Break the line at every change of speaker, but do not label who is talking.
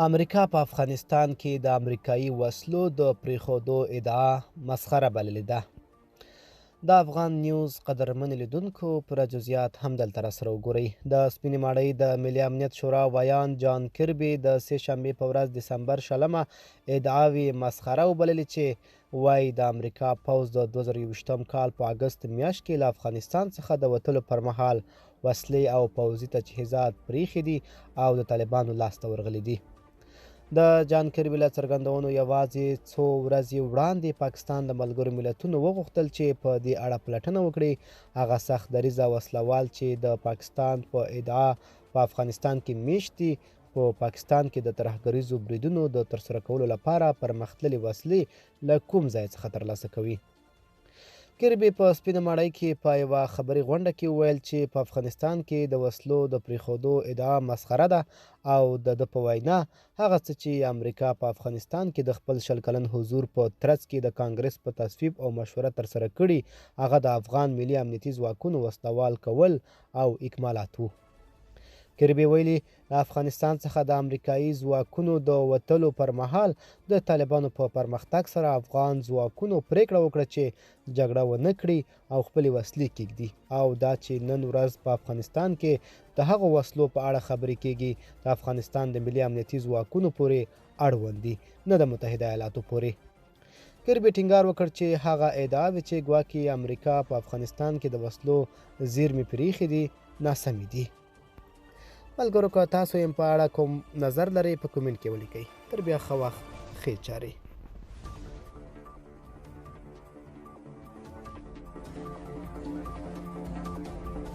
امریکا په افغانستان کې د امریکایي وسلو د پرېښودو ادعا مسخره بللې ده. د افغان نیوز قدرمن لیدونکو پوره جزئیات هم دلته راسره وګورئ. د سپینې ماڼۍ د ملي امنیت شورا ویان جان کربي د سې شنبې په ورځ دسمبر شلمه ادعاوې مسخره وبللې چې وایي د امریکا پوځ د 2021 کال په اګست میاشت کې له افغانستان څخه د وتلو پر مهال وسلې او پوځي تجهیزات پریښي دي او د طالبانو لاسته ورغلي دي. د جان کربي له څرګندونو یوازې څو ورځې وړاندې پاکستان د ملګرو ملتونو وغوښتل چې په دې اړه پلټنه وکړي. هغه سخت دریځه وسلوال چې د پاکستان په ادعا په افغانستان کې میشت دي په پاکستان کې د ترهګریزو بریدونو د ترسره کولو لپاره پرمختللې وسلې له کوم ځای څخه ترلاسه کوي. کربي په سپینه ماڼۍ کې په یوه خبري غونډه کې وویل چې په افغانستان کې د وسلو د پرېښودو ادعا مسخره ده او د ده په وینا هغه څه چې امریکا په افغانستان کې د خپل 100 کلن حضور په ترڅ کې د کانګرس په تصویب او مشوره ترسره کړي هغه د افغان ملي امنیتي ځواکونو وسلوال کول او اکمالات وو. کربي ویلي له افغانستان څخه د امریکایي ځواکونو د وتلو پر مهال د طالبانو په پرمختګ سره افغان ځواکونو پریکړه وکړه چې جګړه ونه کړي او خپلې وسلې کېږدي او دا چې نن ورځ په افغانستان کې د هغو وسلو په اړه خبرې کېږي د افغانستان د ملي امنیتي ځواکونو پورې اړوند دي نه د متحده ایالاتو پورې. کربي ټینګار وکړ چې هغه ادعاوې چې ګواکې امریکا په افغانستان کې د وسلو زیرمې پریښي دي ناسمې دي. ملګرو که تاسو یې په اړه کوم نظر لرئ په کومنټ کې ولیکئ. تر بیا ښه وخت ښې چارې.